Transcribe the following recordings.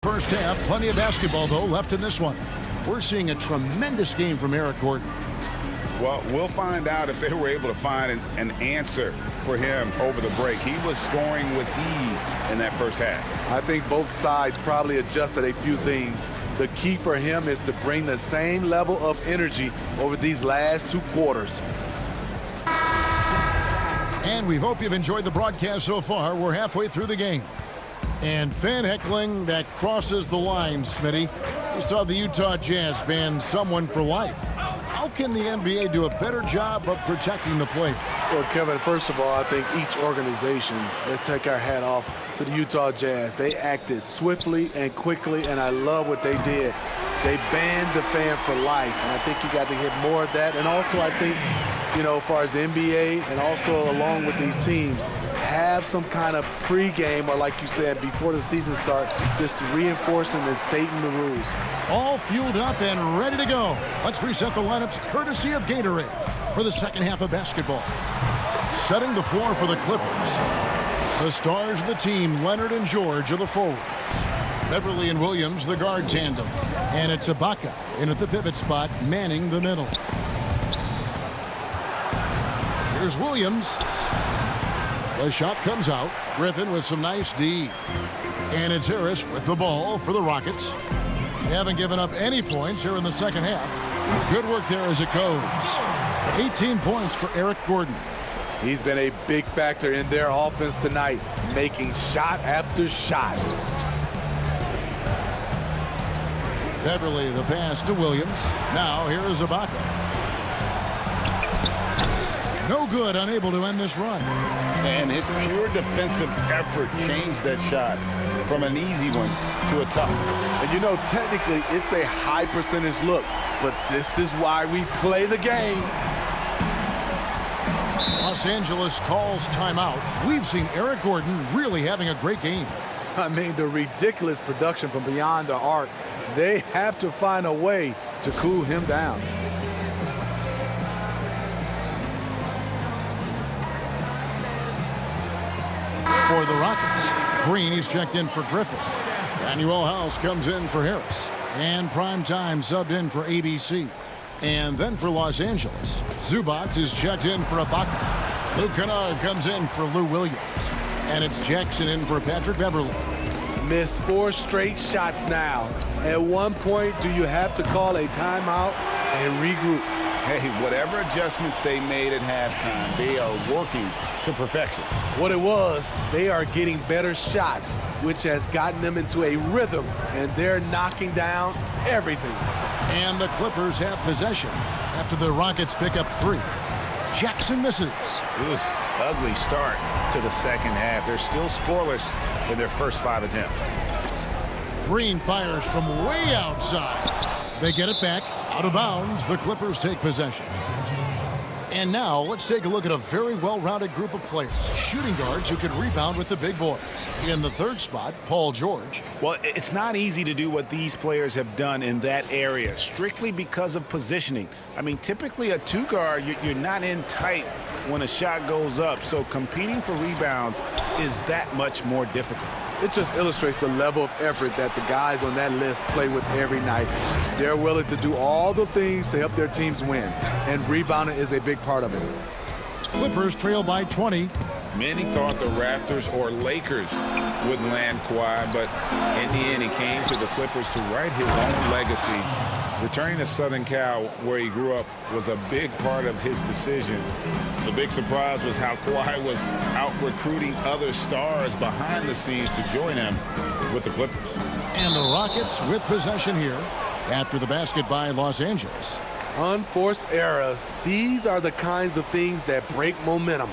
First half, plenty of basketball, though, left in this one. We're seeing a tremendous game from Eric Gordon. Well, we'll find out if they were able to find an answer for him over the break. He was scoring with ease in that first half. I think both sides probably adjusted a few things. The key for him is to bring the same level of energy over these last 2 quarters. And we hope you've enjoyed the broadcast so far. We're halfway through the game. And fan heckling that crosses the line, Smitty. We saw the Utah Jazz ban someone for life. How can the NBA do a better job of protecting the player? Well, Kevin, first of all, I think each organization, let's take our hat off to the Utah Jazz. They acted swiftly and quickly, and I love what they did. They banned the fan for life, and I think you got to get more of that. And also, I think, as far as the NBA and also along with these teams, have some kind of pregame or, like you said, before the season starts, just to reinforcing and stating the rules. All fueled up and ready to go. Let's reset the lineups courtesy of Gatorade for the second half of basketball. Setting the floor for the Clippers. The stars of the team, Leonard and George, are the forwards. Beverly and Williams, the guard tandem. And it's Ibaka in at the pivot spot, manning the middle. Here's Williams. The shot comes out. Griffin with some nice D. And it's Harris with the ball for the Rockets. They haven't given up any points here in the second half. Good work there as it goes. 18 points for Eric Gordon. He's been a big factor in their offense tonight, making shot after shot. Beverly, the pass to Williams. Now here is Ibaka. No good, unable to end this run. And his pure defensive effort changed that shot from an easy one to a tough one. And technically it's a high percentage look, but this is why we play the game. Los Angeles calls timeout. We've seen Eric Gordon really having a great game. I mean, the ridiculous production from beyond the arc. They have to find a way to cool him down. For the Rockets, Green is checked in for Griffin. Daniel House comes in for Harris. And Primetime subbed in for ABC. And then for Los Angeles, Zubac is checked in for Ibaka. Luke Kennard comes in for Lou Williams. And it's Jackson in for Patrick Beverly. Missed 4 straight shots now. At one point, do you have to call a timeout and regroup? Hey, whatever adjustments they made at halftime, they are working to perfection. What it was, they are getting better shots, which has gotten them into a rhythm, and they're knocking down everything. And the Clippers have possession after the Rockets pick up 3. Jackson misses. It was an ugly start to the second half. They're still scoreless in their first 5 attempts. Green fires from way outside. They get it back. Out of bounds, the Clippers take possession. And now let's take a look at a very well-rounded group of players. Shooting guards who can rebound with the big boys. In the third spot, Paul George. Well, it's not easy to do what these players have done in that area, strictly because of positioning. I mean, typically a 2-guard, you're not in tight when a shot goes up, so competing for rebounds is that much more difficult. It just illustrates the level of effort that the guys on that list play with every night. They're willing to do all the things to help their teams win, and rebounding is a big part of it. Clippers trail by 20. Many thought the Raptors or Lakers would land Kawhi, but in the end, he came to the Clippers to write his own legacy. Returning to Southern Cal, where he grew up, was a big part of his decision. The big surprise was how Kawhi was out recruiting other stars behind the scenes to join him with the Clippers. And the Rockets with possession here after the basket by Los Angeles. Unforced errors. These are the kinds of things that break momentum.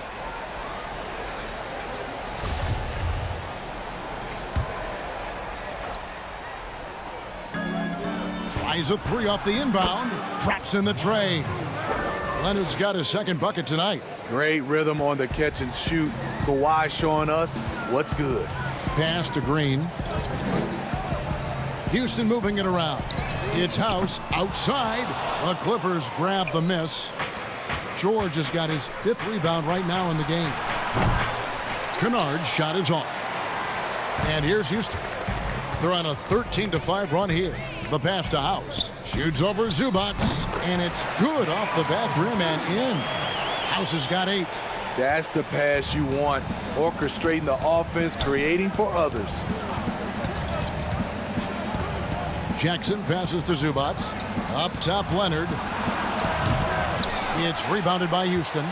Tries a 3 off the inbound. Traps in the tray. Leonard's got his second bucket tonight. Great rhythm on the catch and shoot. Kawhi showing us what's good. Pass to Green. Houston moving it around. It's House outside. The Clippers grab the miss. George has got his 5th rebound right now in the game. Kennard's shot is off. And here's Houston. They're on a 13-5 run here. The pass to House. Shoots over Zubac. And it's good off the back rim and in. House has got 8. That's the pass you want. Orchestrating the offense, creating for others. Jackson passes to Zubac. Up top, Leonard. It's rebounded by Houston.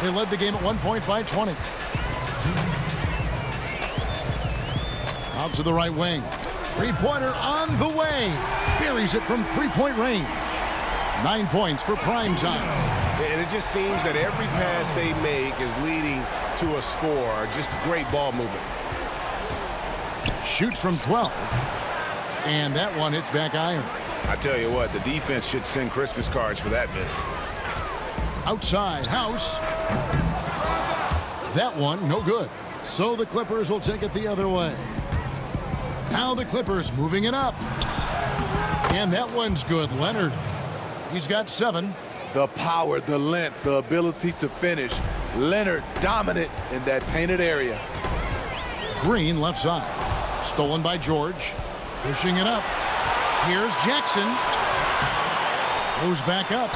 They led the game at 1 point by 20. Out to the right wing. Three-pointer on the way. Buries it from three-point range. 9 points for prime time. And it just seems that every pass they make is leading to a score. Just great ball movement. Shoots from 12. And that one hits back iron. I tell you what, the defense should send Christmas cards for that miss. Outside, House. That one, no good. So the Clippers will take it the other way. Now the Clippers moving it up. And that one's good. Leonard. He's got 7. The power, the length, the ability to finish. Leonard dominant in that painted area. Green left side. Stolen by George. Pushing it up. Here's Jackson. Goes back up.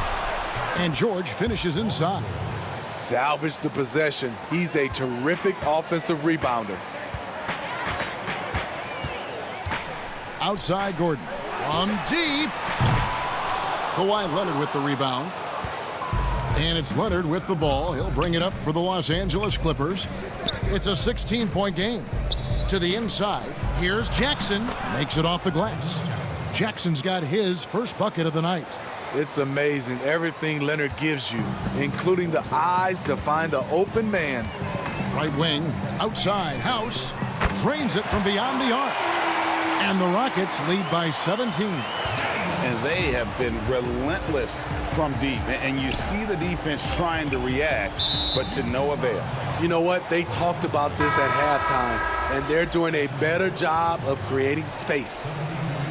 And George finishes inside. Salvage the possession. He's a terrific offensive rebounder. Outside Gordon. From deep. Kawhi Leonard with the rebound. And it's Leonard with the ball. He'll bring it up for the Los Angeles Clippers. It's a 16-point game. To the inside. Here's Jackson. Makes it off the glass. Jackson's got his first bucket of the night. It's amazing everything Leonard gives you, including the eyes to find the open man. Right wing. Outside. House. Drains it from beyond the arc. And the Rockets lead by 17. And they have been relentless from deep. And you see the defense trying to react, but to no avail. You know what? They talked about this at halftime, and they're doing a better job of creating space.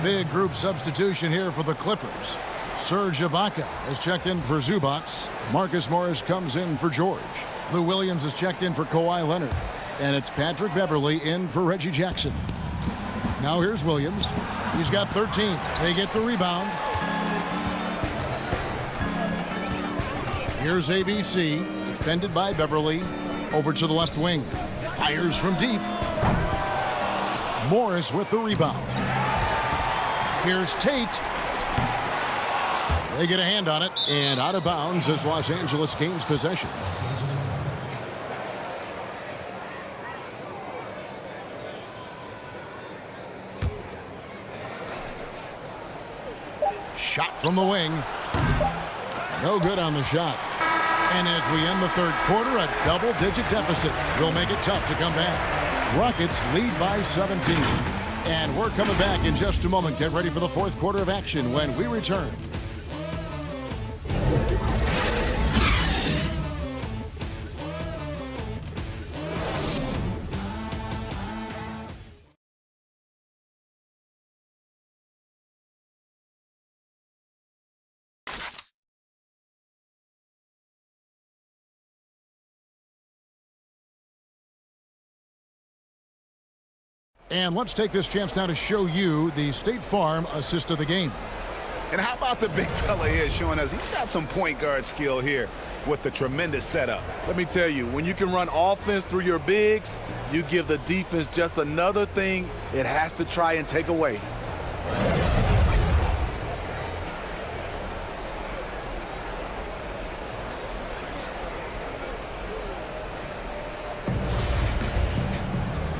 Big group substitution here for the Clippers. Serge Ibaka has checked in for Zubac. Marcus Morris comes in for George. Lou Williams has checked in for Kawhi Leonard. And it's Patrick Beverley in for Reggie Jackson. Now here's Williams. He's got 13. They get the rebound. Here's ABC, defended by Beverley. Over to the left wing. Fires from deep. Morris with the rebound. Here's Tate. They get a hand on it, and out of bounds as Los Angeles gains possession. Shot from the wing. No good on the shot. And as we end the third quarter, a double-digit deficit will make it tough to come back. Rockets lead by 17. And we're coming back in just a moment. Get ready for the fourth quarter of action when we return. And let's take this chance now to show you the State Farm assist of the game. And how about the big fella here showing us he's got some point guard skill here with the tremendous setup. Let me tell you, when you can run offense through your bigs, you give the defense just another thing it has to try and take away.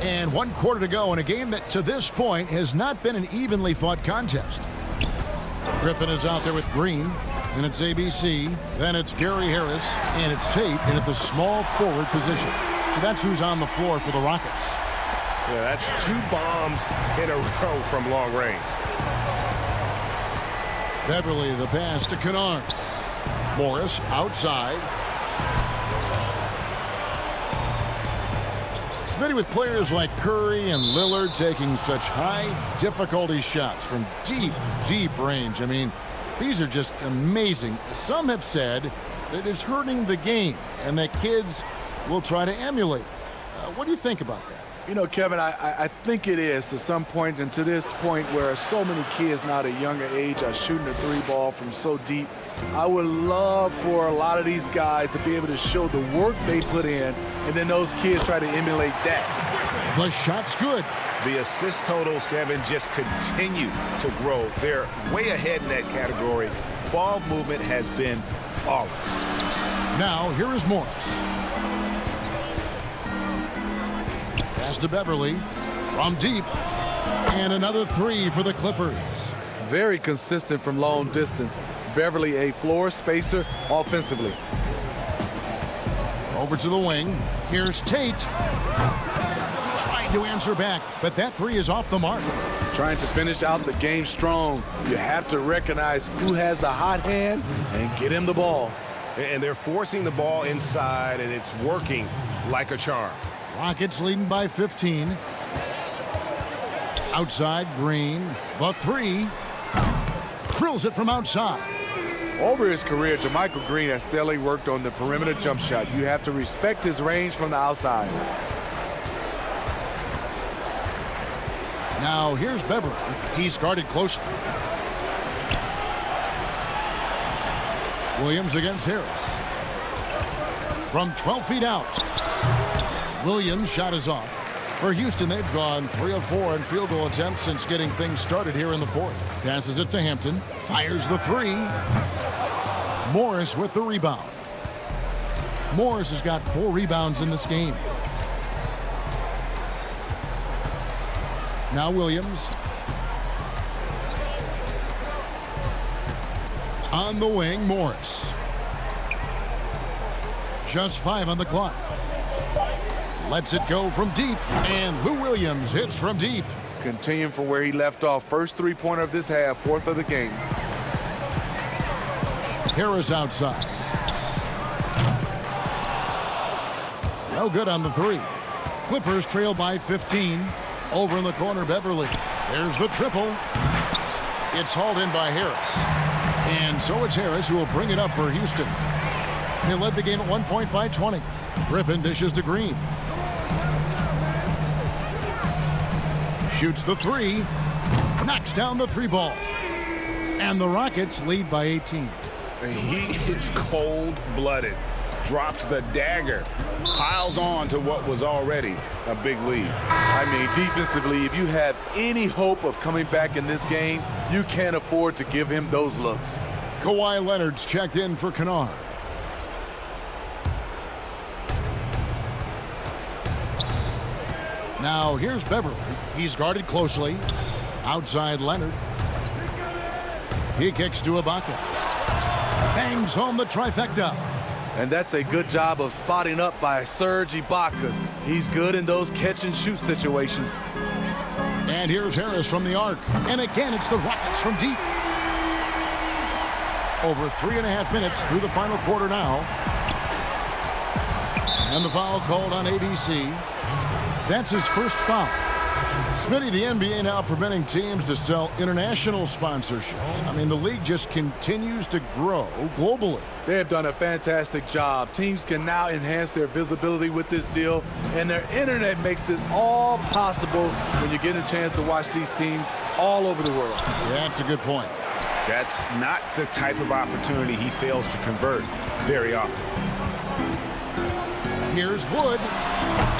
And 1 quarter to go in a game that to this point has not been an evenly fought contest. Griffin is out there with Green, and it's ABC, then it's Gary Harris, and it's Tate in at the small forward position. So that's who's on the floor for the Rockets. Yeah, that's 2 bombs in a row from long range. Beverley, the pass to Kennard. Morris outside. Smitty with players like Curry and Lillard taking such high difficulty shots from deep, deep range. I mean, these are just amazing. Some have said that it's hurting the game and that kids will try to emulate it. What do you think about that? You know, Kevin, I think it is to some point, and to this point where so many kids now at a younger age are shooting the three ball from so deep. I would love for a lot of these guys to be able to show the work they put in, and then those kids try to emulate that. The shot's good. The assist totals, Kevin, just continue to grow. They're way ahead in that category. Ball movement has been flawless. Now, here is Morris. Pass to Beverly from deep. And another three for the Clippers. Very consistent from long distance. Beverly, a floor spacer offensively. Over to the wing. Here's Tate. Trying to answer back, but that three is off the mark. Trying to finish out the game strong. You have to recognize who has the hot hand and get him the ball. And they're forcing the ball inside, and it's working like a charm. Rockets leading by 15. Outside, Green. The three. Drills it from outside. Over his career, JaMychal Green has steadily worked on the perimeter jump shot. You have to respect his range from the outside. Now here's Beverly. He's guarded closely. Williams against Harris. From 12 feet out. Williams' shot is off. For Houston, they've gone 3 of 4 in field goal attempts since getting things started here in the fourth. Passes it to Hampton. Fires the three. Morris with the rebound. Morris has got 4 rebounds in this game. Now Williams. On the wing, Morris. Just 5 on the clock. Lets it go from deep, and Lou Williams hits from deep. Continuing from where he left off. First three-pointer of this half, fourth of the game. Harris outside. No good on the three. Clippers trail by 15. Over in the corner, Beverly. There's the triple. It's hauled in by Harris. And so it's Harris who will bring it up for Houston. They led the game at 1 point by 20. Griffin dishes to Green. Shoots the three. Knocks down the three ball. And the Rockets lead by 18. He is cold-blooded. Drops the dagger. Piles on to what was already a big lead. I mean, defensively, if you have any hope of coming back in this game, you can't afford to give him those looks. Kawhi Leonard's checked in for Kennard. Now here's Beverly. He's guarded closely. Outside Leonard. He kicks to Ibaka. Bangs home the trifecta. And that's a good job of spotting up by Serge Ibaka. He's good in those catch-and-shoot situations. And here's Harris from the arc. And again, it's the Rockets from deep. Over 3.5 minutes through the final quarter now. And the foul called on ABC. That's his first foul. Smitty, the NBA now preventing teams to sell international sponsorships. I mean, the league just continues to grow globally. They have done a fantastic job. Teams can now enhance their visibility with this deal, and their internet makes this all possible when you get a chance to watch these teams all over the world. Yeah, that's a good point. That's not the type of opportunity he fails to convert very often. Here's Wood.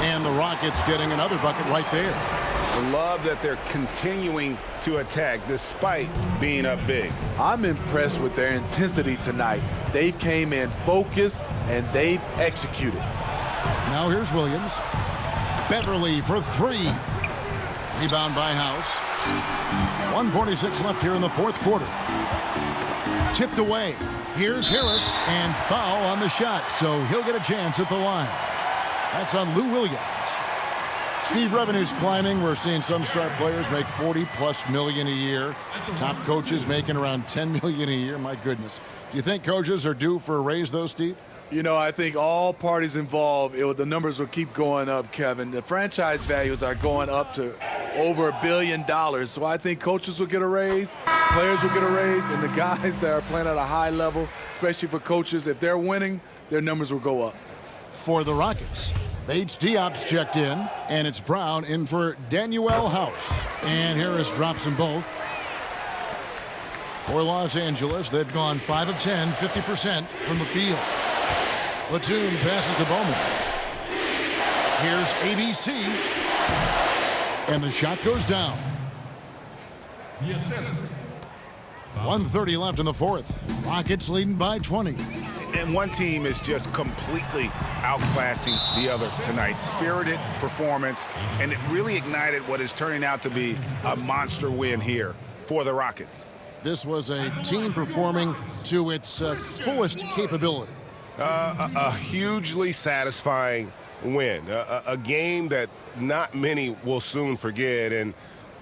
And the Rockets getting another bucket right there. I love that they're continuing to attack despite being up big. I'm impressed with their intensity tonight. They've came in focused and they've executed. Now here's Williams. Beverly for three. Rebound by House. 1:46 left here in the fourth quarter. Tipped away. Here's Harris, and foul on the shot, so he'll get a chance at the line. That's on Lou Williams. Steve, revenue's climbing. We're seeing some star players make $40+ million a year. Top coaches making around $10 million a year. My goodness. Do you think coaches are due for a raise, though, Steve? You know, I think all parties involved, the numbers will keep going up, Kevin. The franchise values are going up to over $1 billion. So I think coaches will get a raise, players will get a raise, and the guys that are playing at a high level, especially for coaches, if they're winning, their numbers will go up. For the Rockets, Bates Diop's checked in, and it's Brown in for Danuel House. And Harris drops them both. For Los Angeles, they've gone 5 of 10, 50% from the field. Batum passes to Bowman. Here's ABC. And the shot goes down. 1:30 left in the fourth. Rockets leading by 20. And one team is just completely outclassing the other tonight. Spirited performance, and it really ignited what is turning out to be a monster win here for the Rockets. This was a team performing to its fullest capability. A hugely satisfying win. A game that not many will soon forget. And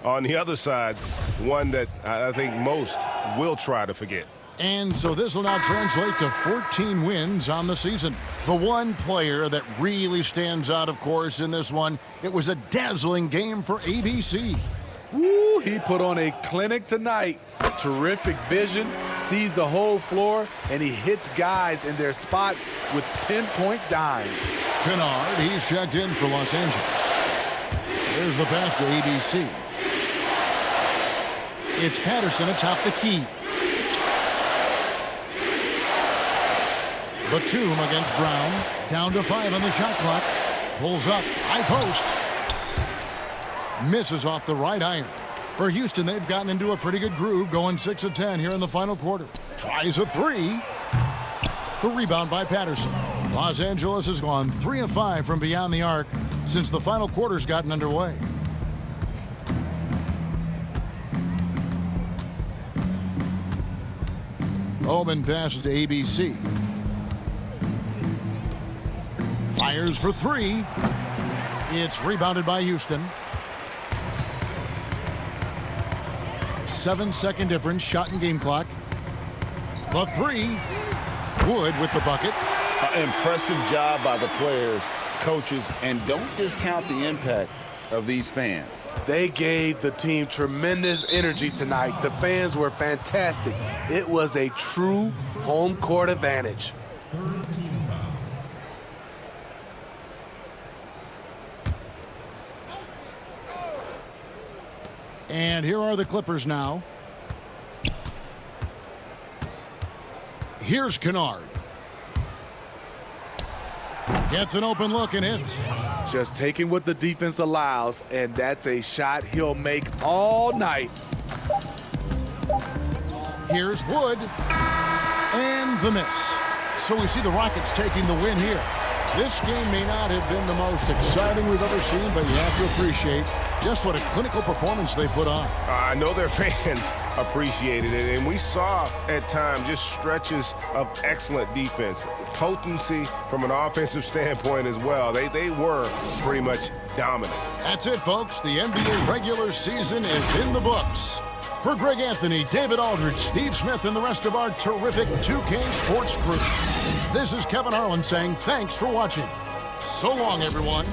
on the other side, one that I think most will try to forget. And so this will now translate to 14 wins on the season. The one player that really stands out, of course, in this one, it was a dazzling game for ABC. Woo, he put on a clinic tonight. Terrific vision, sees the whole floor, and he hits guys in their spots with pinpoint dimes. Kennard, he's checked in for Los Angeles. There's the pass to ABC. It's Patterson atop the key. Batum against Brown. Down to 5 on the shot clock. Pulls up. High post. Misses off the right iron. For Houston, they've gotten into a pretty good groove, going 6 of 10 here in the final quarter. Tries a 3. The rebound by Patterson. Los Angeles has gone 3 of 5 from beyond the arc since the final quarter's gotten underway. Bowman passes to ABC. Fires for 3. It's rebounded by Houston. 7-second difference, shot and game clock. The 3. Wood with the bucket. Impressive job by the players, coaches, and don't discount the impact of these fans. They gave the team tremendous energy tonight. The fans were fantastic. It was a true home court advantage. And here are the Clippers now. Here's Kennard. Gets an open look and hits. Just taking what the defense allows, and that's a shot he'll make all night. Here's Wood. And the miss. So we see the Rockets taking the win here. This game may not have been the most exciting we've ever seen, but you have to appreciate just what a clinical performance they put on. I know their fans appreciated it, and we saw at times just stretches of excellent defense, potency from an offensive standpoint as well. They were pretty much dominant. That's it, folks. The NBA regular season is in the books. For Greg Anthony, David Aldridge, Steve Smith, and the rest of our terrific 2K Sports crew, this is Kevin Harlan saying thanks for watching. So long, everyone.